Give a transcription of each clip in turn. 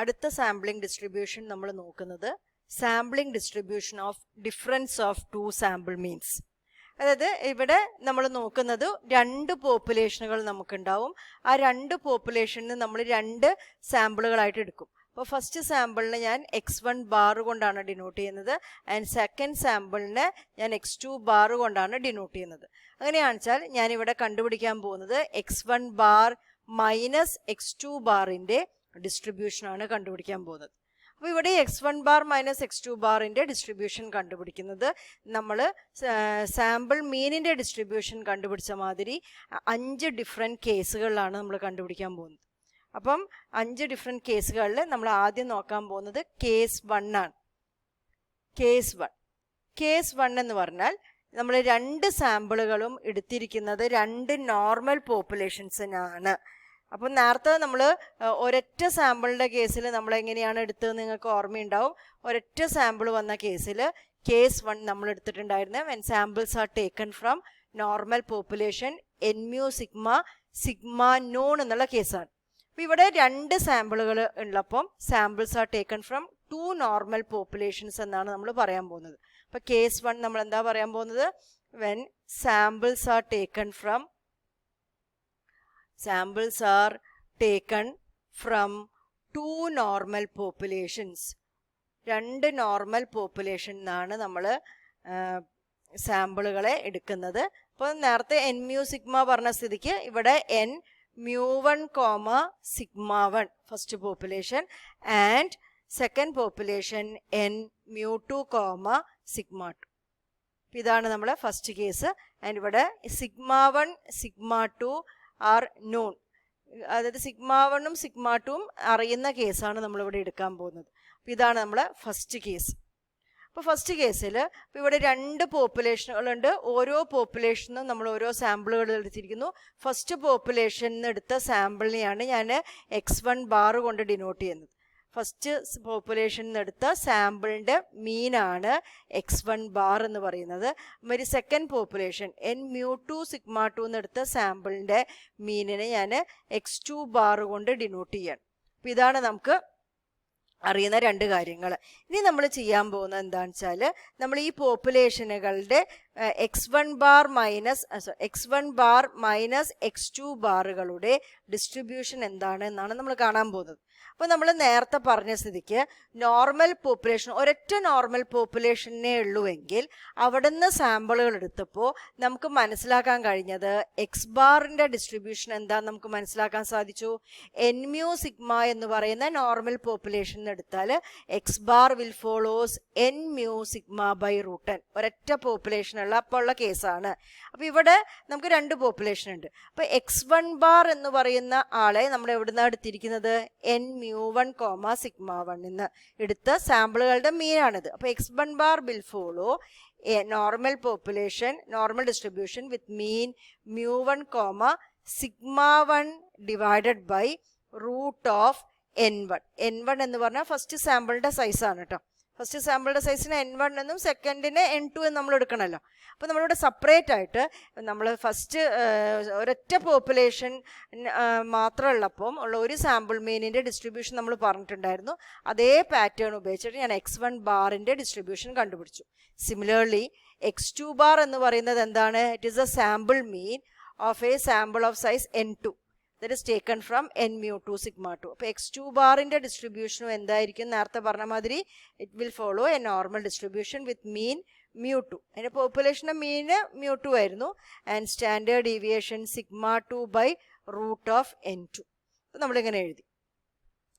അടുത്ത sampling distribution നമ്മൾ നോക്കുന്നത് sampling distribution of difference of two sample means. അതായത് ഇവിടെ നമ്മൾ നോക്കുന്നത് രണ്ട് പോപ്പുലേഷനുകൾ നമുക്കുണ്ടാവും. ആ രണ്ട് പോപ്പുലേഷനിൽ നമ്മൾ രണ്ട് സാമ്പിളുകളായിട്ട് എടുക്കും. അപ്പോൾ ഫസ്റ്റ് സാമ്പിളിന് ഞാൻ x1 ബാർ കൊണ്ടാണ് ഡിനോട്ട് ചെയ്യുന്നത് ആൻഡ് സെക്കൻഡ് സാമ്പിളിന് ഞാൻ x2 ബാർ കൊണ്ടാണ് ഡിനോട്ട് ചെയ്യുന്നത്. അങ്ങനെയാണെന്ന് വെച്ചാൽ ഞാനിവിടെ കണ്ടുപിടിക്കാൻ പോകുന്നത് x1 ബാർ മൈനസ് x2 ബാറിൻ്റെ ഡിസ്ട്രിബ്യൂഷനാണ് കണ്ടുപിടിക്കാൻ പോകുന്നത്. അപ്പോൾ ഇവിടെ x1 ബാർ മൈനസ് x2 ബാറിൻ്റെ ഡിസ്ട്രിബ്യൂഷൻ കണ്ടുപിടിക്കുന്നത് നമ്മൾ സാമ്പിൾ മീനിൻ്റെ ഡിസ്ട്രിബ്യൂഷൻ കണ്ടുപിടിച്ച മാതിരി 5 ഡിഫറെൻറ്റ് കേസുകളിലാണ് നമ്മൾ കണ്ടുപിടിക്കാൻ പോകുന്നത്. അപ്പം 5 ഡിഫറെൻറ്റ് കേസുകളിൽ നമ്മൾ ആദ്യം നോക്കാൻ പോകുന്നത് കേസ് 1 ആണ്. കേസ് 1 എന്ന് പറഞ്ഞാൽ നമ്മൾ രണ്ട് സാമ്പിളുകളും എടുത്തിരിക്കുന്നത് രണ്ട് നോർമൽ പോപ്പുലേഷൻസിനാണ്. അപ്പം നേരത്തെ നമ്മൾ ഒരൊറ്റ സാമ്പിളിൻ്റെ കേസിൽ നമ്മൾ എങ്ങനെയാണ് എടുത്തത് നിങ്ങൾക്ക് ഓർമ്മയുണ്ടാവും. ഒരൊറ്റ സാമ്പിൾ വന്ന കേസിൽ കേസ് 1 നമ്മൾ എടുത്തിട്ടുണ്ടായിരുന്നത് when samples are taken from normal population mu sigma known എന്നുള്ള കേസാണ്. അപ്പോൾ ഇവിടെ രണ്ട് സാമ്പിളുകൾ ഉള്ളപ്പം samples are taken from 2 normal populations എന്നാണ് നമ്മൾ പറയാൻ പോകുന്നത്. അപ്പോൾ കേസ് 1 നമ്മൾ എന്താ പറയാൻ പോകുന്നത്? When samples are taken from 2 normal populations. രണ്ട് നോർമൽ പോപ്പുലേഷൻ എന്നാണ് നമ്മൾ സാമ്പിളുകളെ എടുക്കുന്നത്. അപ്പോൾ നേരത്തെ mu സിഗ്മ പറഞ്ഞ സ്ഥിതിക്ക് ഇവിടെ mu1, sigma1 first population and second population mu2, sigma2. ഇതാണ് നമ്മളെ ഫസ്റ്റ് കേസ്. ആൻഡ് ഇവിടെ sigma1, sigma2 ആർ നോൺ. അതായത് sigma1ഉം sigma2ഉം അറിയുന്ന കേസാണ് നമ്മളിവിടെ എടുക്കാൻ പോകുന്നത്. അപ്പോൾ ഇതാണ് നമ്മളെ ഫസ്റ്റ് കേസ്. അപ്പോൾ ഫസ്റ്റ് കേസിൽ ഇവിടെ രണ്ട് പോപ്പുലേഷനുകളുണ്ട്. ഓരോ പോപ്പുലേഷനും നമ്മൾ ഓരോ സാമ്പിളുകൾ എടുത്തിരിക്കുന്നു. ഫസ്റ്റ് പോപ്പുലേഷനിൽ നിന്ന് എടുത്ത സാമ്പിളിനെയാണ് ഞാൻ x1 ബാർ കൊണ്ട് ഡിനോട്ട് ചെയ്യുന്നത്. ഫസ്റ്റ് പോപ്പുലേഷനിൽ നിന്ന് എടുത്ത സാമ്പിളിൻ്റെ മീനാണ് x1 ബാർ എന്ന് പറയുന്നത്. ഒരു സെക്കൻഡ് പോപ്പുലേഷൻ mu2, sigma2 എന്നെടുത്ത സാമ്പിളിൻ്റെ മീനിനെ ഞാൻ x2 ബാർ കൊണ്ട് ഡിനോട്ട് ചെയ്യാണ്. അപ്പോൾ ഇതാണ് നമുക്ക് അറിയുന്ന രണ്ട് കാര്യങ്ങൾ. ഇനി നമ്മൾ ചെയ്യാൻ പോകുന്നത് എന്താണെന്ന് വെച്ചാൽ നമ്മൾ ഈ പോപ്പുലേഷനുകളുടെ x1 ബാർ മൈനസ് x2 ബാറുകളുടെ ഡിസ്ട്രിബ്യൂഷൻ എന്താണ് എന്നാണ് നമ്മൾ കാണാൻ പോകുന്നത്. അപ്പോൾ നമ്മൾ നേരത്തെ പറഞ്ഞ സ്ഥിതിക്ക് നോർമൽ പോപ്പുലേഷൻ ഒരൊറ്റ നോർമൽ പോപ്പുലേഷനേ ഉള്ളുവെങ്കിൽ അവിടെ നിന്ന് സാമ്പിളുകൾ എടുത്തപ്പോൾ നമുക്ക് മനസ്സിലാക്കാൻ കഴിഞ്ഞത് എക്സ് ബാറിൻ്റെ ഡിസ്ട്രിബ്യൂഷൻ എന്താണെന്ന് നമുക്ക് മനസ്സിലാക്കാൻ സാധിച്ചു. mu സിഗ്മ എന്ന് പറയുന്ന നോർമൽ പോപ്പുലേഷൻ എടുത്താൽ x bar will follows mu sigma by √n. ഒരൊറ്റ പോപ്പുലേഷൻ ഉള്ള കേസാണ്. അപ്പോൾ ഇവിടെ നമുക്ക് രണ്ട് പോപ്പുലേഷൻ ഉണ്ട്. അപ്പോൾ x1 ബാർ എന്ന് പറയുന്ന ആളെ നമ്മൾ എവിടുന്നാണ് എടുത്തിരിക്കുന്നത്? mu1, sigma1 എന്ന് എടുത്ത സാമ്പിളുകളുടെ മീനാണിത്. അപ്പോൾ x1 bar will follow a normal population normal distribution with mean mu1, sigma1 divided by √n1. n1 എന്ന് പറഞ്ഞാൽ ഫസ്റ്റ് സാമ്പിളിൻ്റെ സൈസാണ് കേട്ടോ. ഫസ്റ്റ് സാമ്പിളുടെ സൈസിന് n1 എന്നും സെക്കൻഡിന് n2 എന്ന് നമ്മൾ എടുക്കണമല്ലോ. അപ്പോൾ നമ്മളിവിടെ സെപ്പറേറ്റ് ആയിട്ട് നമ്മൾ ഫസ്റ്റ് ഒരൊറ്റ പോപ്പുലേഷൻ മാത്രമുള്ളപ്പം ഉള്ള ഒരു സാമ്പിൾ മീനിൻ്റെ ഡിസ്ട്രിബ്യൂഷൻ നമ്മൾ പറഞ്ഞിട്ടുണ്ടായിരുന്നു. അതേ പാറ്റേൺ ഉപയോഗിച്ചിട്ട് ഞാൻ x1 ബാറിൻ്റെ ഡിസ്ട്രിബ്യൂഷൻ കണ്ടുപിടിച്ചു. സിമിലർലി x2 ബാർ എന്ന് പറയുന്നത് എന്താണ്? It is A sample mean of A sample of size n2 that is taken from mu2, sigma2. അപ്പോൾ x2 ബാറിൻ്റെ ഡിസ്ട്രിബ്യൂഷനും എന്തായിരിക്കും? നേരത്തെ പറഞ്ഞ മാതിരി it will follow a normal distribution with mean mu2. അതിൻ്റെ പോപ്പുലേഷൻ്റെ മീന് mu2 ആയിരുന്നു and standard deviation sigma2 by √n2. അപ്പോൾ നമ്മളിങ്ങനെ എഴുതി.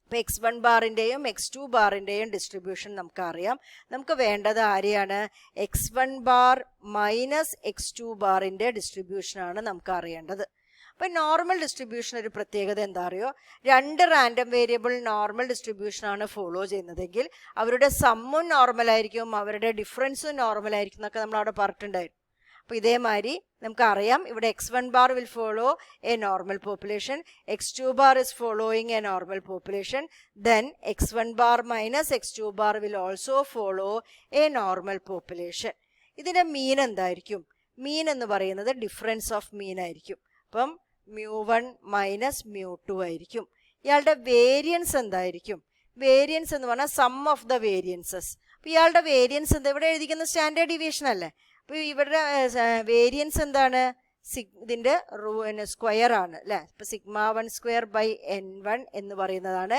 അപ്പോൾ x1 ബാറിൻ്റെയും x2 ബാറിൻ്റെയും ഡിസ്ട്രിബ്യൂഷൻ നമുക്കറിയാം. നമുക്ക് വേണ്ടത് ആരെയാണ്? x1 ബാർ മൈനസ് x2 ബാറിൻ്റെ ഡിസ്ട്രിബ്യൂഷനാണ് നമുക്ക് അറിയേണ്ടത്. അപ്പോൾ നോർമൽ ഡിസ്ട്രിബ്യൂഷൻ ഒരു പ്രത്യേകത എന്താ അറിയോ? രണ്ട് റാൻഡം വേരിയബിൾ നോർമൽ ഡിസ്ട്രിബ്യൂഷനാണ് ഫോളോ ചെയ്യുന്നതെങ്കിൽ അവരുടെ സമ്മും നോർമലായിരിക്കും, അവരുടെ ഡിഫറൻസും നോർമലായിരിക്കും എന്നൊക്കെ നമ്മൾ അവിടെ പറഞ്ഞിട്ടുണ്ടായിരുന്നു. അപ്പോൾ ഇതേമാതിരി നമുക്കറിയാം ഇവിടെ x1 bar will follow a normal population, x2 bar is following A normal population, then x1 bar minus x2 bar will also follow a normal population. ഇതിൻ്റെ മീൻ എന്തായിരിക്കും? മീൻ എന്ന് പറയുന്നത് ഡിഫറൻസ് ഓഫ് മീൻ ആയിരിക്കും. അപ്പം mu1 മൈനസ് mu2 ആയിരിക്കും. ഇയാളുടെ variance എന്തായിരിക്കും? Variance എന്ന് പറഞ്ഞാൽ സം ഓഫ് ദ വേരിയൻസസ്. അപ്പോൾ ഇയാളുടെ വേരിയൻസ് എന്താ? ഇവിടെ എഴുതിക്കുന്ന സ്റ്റാൻഡേർഡ് ഡീവിയേഷൻ അല്ലേ. അപ്പോൾ ഇവരുടെ വേരിയൻസ് എന്താണ്? ഇതിൻ്റെ സ്ക്വയർ ആണ് അല്ലേ. ഇപ്പോൾ σ1² എന്ന് പറയുന്നതാണ്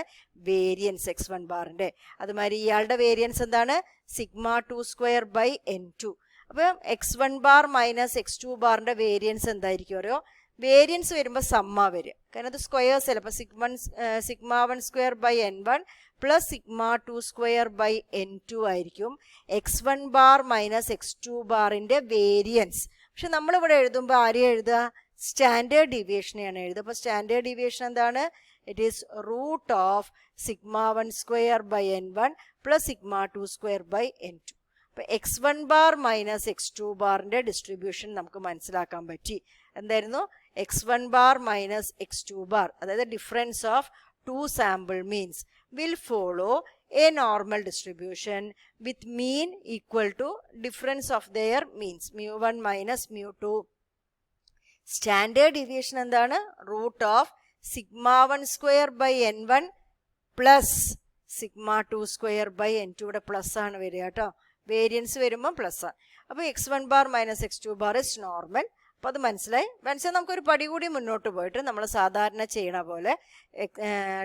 വേരിയൻസ് x1 ബാറിൻ്റെ. അതുമാതിരി ഇയാളുടെ വേരിയൻസ് എന്താണ്? σ2² അപ്പോൾ x1 bar minus x2 ബാറിൻ്റെ variance എന്തായിരിക്കും അറിയോ? വേരിയൻസ് വരുമ്പോൾ സമ്മ വരിക, കാരണം അത് സ്ക്വയേഴ്സ് അല്ല. അപ്പോൾ σ1² പ്ലസ് σ2² ആയിരിക്കും x1 bar minus x2 ബാറിൻ്റെ variance. പക്ഷെ നമ്മളിവിടെ എഴുതുമ്പോൾ ആരെയും എഴുതുക? സ്റ്റാൻഡേർഡ് ഡീവിയേഷനെയാണ് എഴുതുക. അപ്പോൾ സ്റ്റാൻഡേർഡ് ഡീവിയേഷൻ എന്താണ്? It is root of σ1² plus σ2² അപ്പോൾ x1 ബാർ മൈനസ് x2 ബാറിൻ്റെ ഡിസ്ട്രിബ്യൂഷൻ നമുക്ക് മനസ്സിലാക്കാൻ പറ്റി. എന്തായിരുന്നു? x1 bar minus x2 bar, അതായത് difference of 2 sample means will follow a normal distribution with mean equal to difference of their means mu1 minus mu2. Standard deviation എന്താണ്? Root of σ1² plus σ2² ഇവിടെ plus ആണ് വരിക കേട്ടോ. Variance വരുമ്പോൾ plus ആണ്. അപ്പോൾ x1 bar minus x2 bar is normal. അപ്പോൾ അത് മനസ്സിലായി. നമുക്കൊരു പടി കൂടി മുന്നോട്ട് പോയിട്ട് നമ്മൾ സാധാരണ ചെയ്യണ പോലെ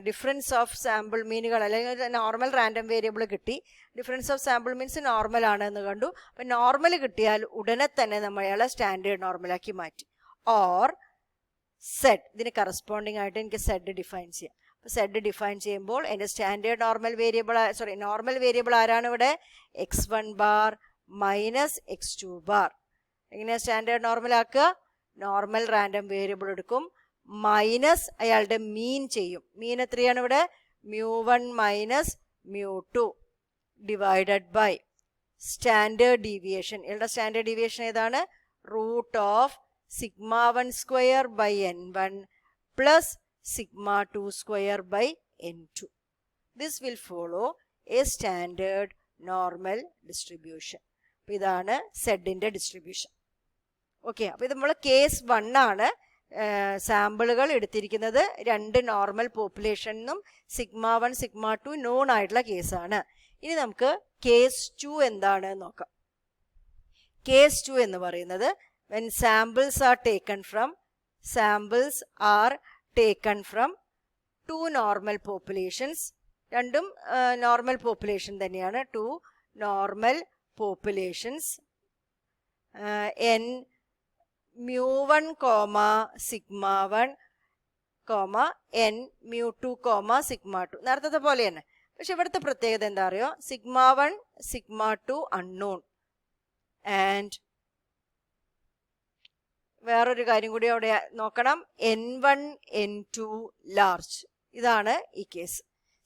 ഡിഫറൻസ് ഓഫ് സാമ്പിൾ മീനുകൾ അല്ലെങ്കിൽ നോർമൽ റാൻഡം വേരിയബിൾ കിട്ടി. Difference of sample means normal ആണ് എന്ന് കണ്ടു. അപ്പോൾ നോർമൽ കിട്ടിയാൽ ഉടനെ തന്നെ നമ്മൾ അയാളെ സ്റ്റാൻഡേർഡ് നോർമലാക്കി മാറ്റി. ഓർ സെഡ്, ഇതിന് കറസ്പോണ്ടിങ് ആയിട്ട് എനിക്ക് സെഡ് ഡിഫൈൻ ചെയ്യാം. അപ്പോൾ സെഡ് ഡിഫൈൻ ചെയ്യുമ്പോൾ എൻ്റെ standard normal variable normal variable ആരാണ് ഇവിടെ? x1 bar minus x2 bar. എങ്ങനെയാണ് സ്റ്റാൻഡേർഡ് നോർമൽ ആക്കുക? നോർമൽ റാൻഡം വേരിയബിൾ എടുക്കും, മൈനസ് അയാളുടെ മീൻ ചെയ്യും. മീൻ എത്രയാണ് ഇവിടെ? mu1 minus mu2 divided by standard deviation. ഇയാളുടെ സ്റ്റാൻഡേർഡ് ഡീവിയേഷൻ ഏതാണ്? Root of σ1² plus σ2² This will follow a standard normal distribution. അപ്പോൾ ഇതാണ് സെഡിൻ്റെ ഡിസ്ട്രിബ്യൂഷൻ. ഓക്കെ, അപ്പോൾ ഇത് നമ്മൾ കേസ് 1 ആണ്. സാമ്പിളുകൾ എടുത്തിരിക്കുന്നത് 2 നോർമൽ പോപ്പുലേഷനും σ1 σ2 നോൺ ആയിട്ടുള്ള കേസാണ്. ഇനി നമുക്ക് കേസ് 2 എന്താണ് നോക്കാം. കേസ് 2 എന്ന് പറയുന്നത് when samples are taken from 2 normal populations. രണ്ടും നോർമൽ പോപ്പുലേഷൻ തന്നെയാണ്. 2 normal populations n mu1 σ1 n mu2 σ2. നേരത്തെ പോലെ തന്നെ. പക്ഷെ ഇവിടുത്തെ പ്രത്യേകത എന്താ അറിയോ? σ1 σ2 അൺനോൺ ആൻഡ് വേറൊരു കാര്യം കൂടി അവിടെ നോക്കണം, n1 n2 ലാർജ്. ഇതാണ് ഈ കേസ്.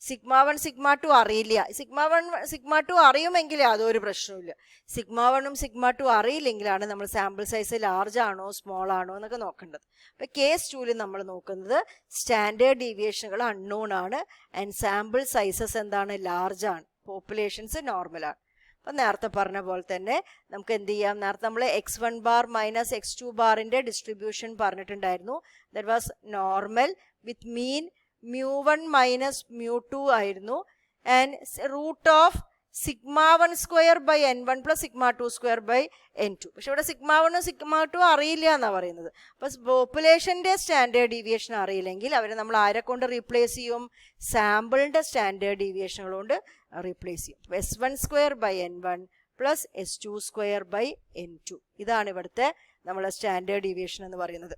σ1 σ2 അറിയില്ല. σ1 σ2 അറിയുമെങ്കിൽ യാതൊരു പ്രശ്നവുമില്ല. σ1ഉം σ2 അറിയില്ലെങ്കിലാണ് നമ്മൾ സാമ്പിൾ സൈസ് ലാർജ് ആണോ സ്മോൾ ആണോ എന്നൊക്കെ നോക്കേണ്ടത്. അപ്പോൾ കേസ് 2ൽ നമ്മൾ നോക്കുന്നത് സ്റ്റാൻഡേർഡ് ഡീവിയേഷനുകൾ അൺനോൺ ആണ് ആൻഡ് സാമ്പിൾ സൈസസ് എന്താണ്? ലാർജ് ആണ്. പോപ്പുലേഷൻസ് നോർമലാണ്. അപ്പം നേരത്തെ പറഞ്ഞ പോലെ തന്നെ നമുക്ക് എന്ത് ചെയ്യാം? നേരത്തെ നമ്മൾ x1 ബാർ മൈനസ് x2 ബാറിൻ്റെ ഡിസ്ട്രിബ്യൂഷൻ പറഞ്ഞിട്ടുണ്ടായിരുന്നു. That was normal with mean mu1 minus mu2 ആയിരുന്നു ആൻഡ് റൂട്ട് ഓഫ് σ1² പ്ലസ് σ2² പക്ഷെ ഇവിടെ σ1 σ2 അറിയില്ല എന്നാണ് പറയുന്നത്. അപ്പോൾ പോപ്പുലേഷൻ്റെ സ്റ്റാൻഡേർഡ് ഡീവിയേഷൻ അറിയില്ലെങ്കിൽ അവരെ നമ്മൾ ആരെ കൊണ്ട് റീപ്ലേസ് ചെയ്യും? സാമ്പിളിൻ്റെ സ്റ്റാൻഡേർഡ് ഡീവിയേഷനുകൾ കൊണ്ട് റീപ്ലേസ് ചെയ്യും. s1² പ്ലസ് s2² ഇതാണ് ഇവിടുത്തെ നമ്മളെ സ്റ്റാൻഡേർഡ് ഡീവിയേഷൻ എന്ന് പറയുന്നത്.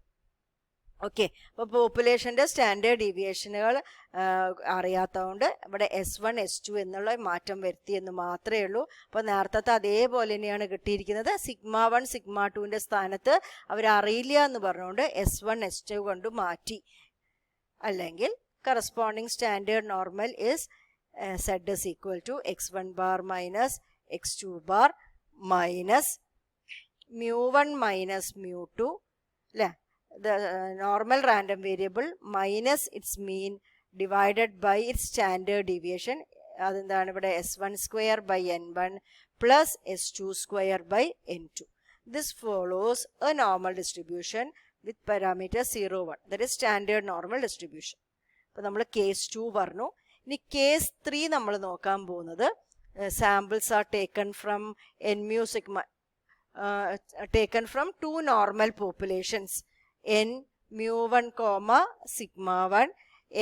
ഓക്കെ, അപ്പോൾ പോപ്പുലേഷൻ്റെ സ്റ്റാൻഡേർഡ് ഡീവിയേഷനുകൾ അറിയാത്തതുകൊണ്ട് ഇവിടെ s1 s2 എന്നുള്ള മാറ്റം വരുത്തി എന്ന് മാത്രമേ ഉള്ളൂ. അപ്പോൾ നേരത്തെ അതേപോലെ തന്നെയാണ് കിട്ടിയിരിക്കുന്നത്. σ1 σ2ൻ്റെ സ്ഥാനത്ത് അവരറിയില്ല എന്ന് പറഞ്ഞുകൊണ്ട് s1 s2 കൊണ്ട് മാറ്റി. അല്ലെങ്കിൽ corresponding standard normal is z is equal to x1 bar minus x2 bar minus mu1 minus mu2 അല്ലേ? the normal random variable minus its mean divided by its standard deviation. അതെന്താണ് ഇവിടെ? s1² plus s2² This follows a normal distribution with parameter 0, 1. That is standard normal distribution. അപ്പോൾ നമ്മൾ case 2 പറഞ്ഞു. ഇനി case 3 നമ്മൾ നോക്കാൻ പോകുന്നത് samples are taken from N mu sigma taken from two normal populations n mu1 sigma 1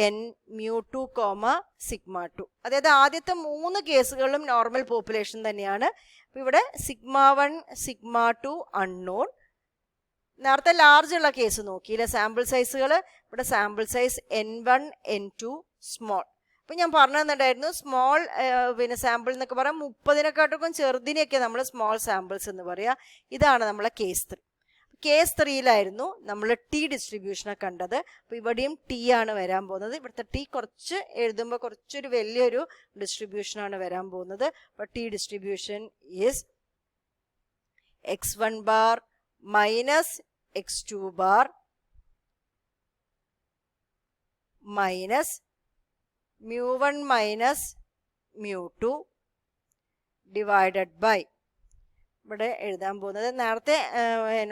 n mu2 sigma 2. അതായത് ആദ്യത്തെ 3 കേസുകളിലും നോർമൽ പോപ്പുലേഷൻ തന്നെയാണ്. അപ്പോൾ ഇവിടെ സിഗ്മ 1 സിഗ്മ 2 അൺനോൺ. നേരത്തെ ലാർജ് ഉള്ള കേസ് നോക്കിയില്ല സാമ്പിൾ സൈസുകൾ. ഇവിടെ sample size n1 n2 small. അപ്പം ഞാൻ പറഞ്ഞു തന്നിട്ടുണ്ടായിരുന്നു സ്മോൾ സാമ്പിൾ എന്നൊക്കെ പറയാം 30-നെക്കാട്ടും ചെറുതിനെയൊക്കെ നമ്മൾ സ്മോൾ സാമ്പിൾസ് എന്ന് പറയുക. ഇതാണ് നമ്മളെ കേസ് 3. കേസ് 3-ലായിരുന്നു നമ്മൾ ടി ഡിസ്ട്രിബ്യൂഷനെ കണ്ടത്. അപ്പോൾ ഇവിടെയും ടി ആണ് വരാൻ പോകുന്നത്. ഇവിടുത്തെ ടി കുറച്ച് എഴുതുമ്പോൾ കുറച്ചൊരു വലിയൊരു ഡിസ്ട്രിബ്യൂഷനാണ് വരാൻ പോകുന്നത്. അപ്പോൾ t distribution is x1 bar minus x2 bar minus mu1 minus mu2 divided by ഇവിടെ എഴുതാൻ പോകുന്നത് നേരത്തെ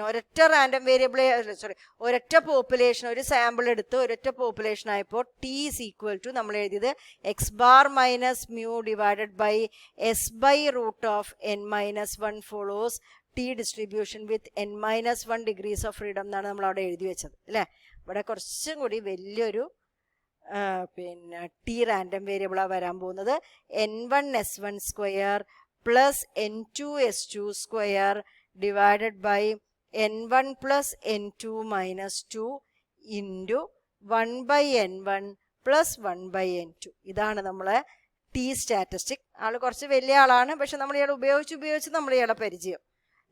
ഒരൊറ്റ റാൻഡം വേരിയബിൾ ഒരൊറ്റ പോപ്പുലേഷൻ ഒരു സാമ്പിൾ എടുത്ത് ഒരൊറ്റ പോപ്പുലേഷൻ ആയപ്പോൾ ടി ഈസ് ഈക്വൽ ടു നമ്മൾ എഴുതിയത് x bar minus mu divided by s by root of n minus 1 follows t distribution with n minus 1 degrees of freedom എന്നാണ് നമ്മൾ അവിടെ എഴുതി വെച്ചത് അല്ലേ. ഇവിടെ കുറച്ചും കൂടി വലിയൊരു ടി റാൻഡം വേരിയബിളാണ് വരാൻ പോകുന്നത്. n1 s1 square plus n2 s2 square divided by n1 plus n2 minus 2 into 1 by n1 plus 1 by n2. ഇതാണ് നമ്മളെ ടി സ്റ്റാറ്റിസ്റ്റിക്. ആൾ കുറച്ച് വലിയ ആളാണ്, പക്ഷെ നമ്മൾ ഇയാളെ ഉപയോഗിച്ച് നമ്മൾ ഇയാളെ പരിചയം.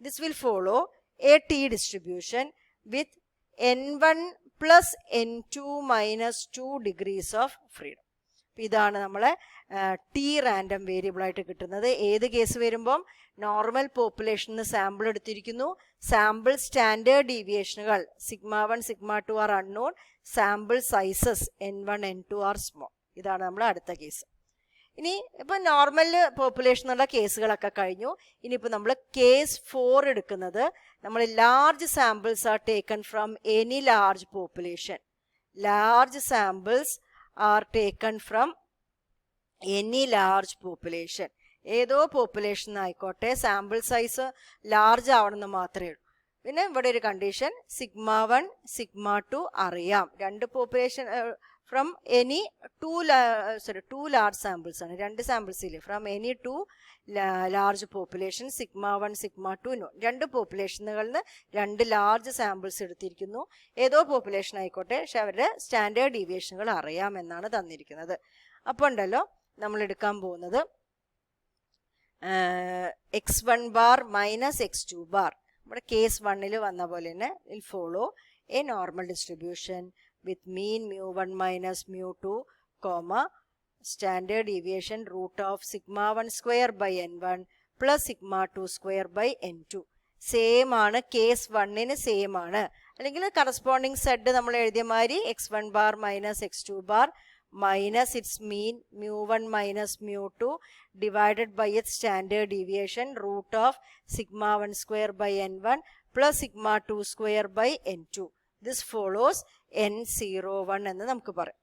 This will follow A T distribution with n1 plus n2 minus 2 degrees of freedom. ഇതാണ് നമ്മളെ ടി റാൻഡം വേരിയബിൾ ആയിട്ട് കിട്ടുന്നത്. ഏത് കേസ് വരുമ്പം നോർമൽ പോപ്പുലേഷന് സാമ്പിൾ എടുത്തിരിക്കുന്നു. സാമ്പിൾ സ്റ്റാൻഡേർഡ് ഡീവിയേഷനുകൾ sigma 1 sigma 2 are unknown. Sample sizes n1 n2 are small. ഇതാണ് നമ്മൾ അടുത്ത കേസ്. ഇനി ഇപ്പം നോർമൽ പോപ്പുലേഷനുള്ള കേസുകളൊക്കെ കഴിഞ്ഞു. ഇനിയിപ്പോൾ നമ്മൾ കേസ് 4 എടുക്കുന്നത് നമ്മൾ large samples are taken from any large population. Large samples are taken from any large population. ഏതോ പോപ്പുലേഷൻ ആയിക്കോട്ടെ സാമ്പിൾ സൈസ് ലാർജ് ആവണമെന്ന് മാത്രമേ ഉള്ളൂ. പിന്നെ ഇവിടെ ഒരു കണ്ടീഷൻ സിഗ്മ 1 സിഗ്മ 2 അറിയാം. രണ്ട് population from any two large samples ആണ്. രണ്ട് സാമ്പിൾസ് ഇല്ലേ from any two large population sigma 1 sigma 2 known. രണ്ട് പോപ്പുലേഷനുകളിൽ നിന്ന് രണ്ട് ലാർജ് സാമ്പിൾസ് എടുത്തിരിക്കുന്നു. ഏതോ പോപ്പുലേഷൻ ആയിക്കോട്ടെ, പക്ഷെ അവരുടെ സ്റ്റാൻഡേർഡ് ഡീവിയേഷനുകൾ അറിയാമെന്നാണ് തന്നിരിക്കുന്നത്. അപ്പോൾ ഉണ്ടല്ലോ നമ്മൾ എടുക്കാൻ പോകുന്നത് x1 bar minus x2 bar. നമ്മുടെ കേസ് 1-ൽ വന്ന പോലെ തന്നെ will follow a normal distribution with mean mu1 minus mu2 standard deviation root of sigma 1 square by n1 plus sigma 2 square by n2. Same ആണ്, കേസ് 1-ന് same ആണ്. അല്ലെങ്കിൽ corresponding z നമ്മൾ എഴുതിയ മാതിരി x1 bar minus x2 bar minus it's mean mu1 minus mu2 divided by its standard deviation root of sigma 1 square by n1 plus sigma 2 square by n2. This follows n01 എന്ന് നമുക്ക് പറയാം.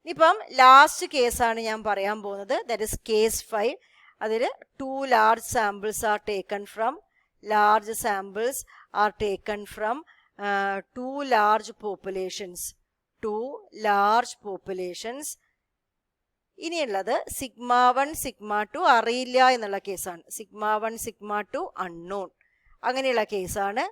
ഇനിയിപ്പം last കേസാണ് ഞാൻ പറയാൻ പോകുന്നത്. That is case 5. അതിൽ two large samples are taken from two large populations. ഇനിയുള്ളത് സിഗ്മ 1 സിഗ്മ 2 അറിയില്ല എന്നുള്ള കേസാണ്. Sigma 1 sigma 2 unknown. അങ്ങനെയുള്ള കേസാണ്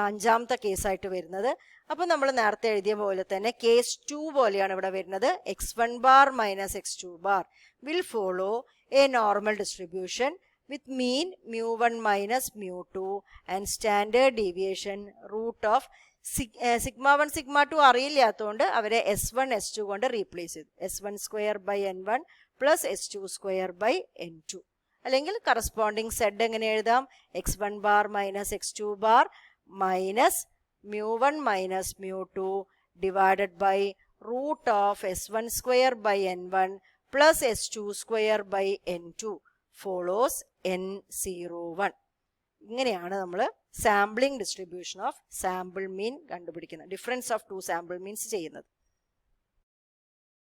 അഞ്ചാമത്തെ കേസായിട്ട് വരുന്നത്. അപ്പോൾ നമ്മൾ നേരത്തെ എഴുതിയ പോലെ തന്നെ കേസ് 2 പോലെയാണ് ഇവിടെ വരുന്നത്. x1 bar minus x2 bar will follow a normal distribution with mean mu1 minus mu2 and standard deviation root of sigma 1 sigma 2 അറിയില്ലാത്തതുകൊണ്ട് അവരെ s1 s2 കൊണ്ട് റീപ്ലേസ് ചെയ്തു. s1 square by n1 plus s2 square by n2. അല്ലെങ്കിൽ corresponding z എങ്ങനെ എഴുതാം? x1 bar minus x2 bar minus mu1 minus mu2 divided by root of s1 square by n1 plus s2 square by n2 follows n01. ഇങ്ങനെയാണ് നമ്മൾ sampling distribution of sample mean കണ്ടുപിടിക്കുന്നത്. Difference of two sample means ചെയ്യുന്നത്.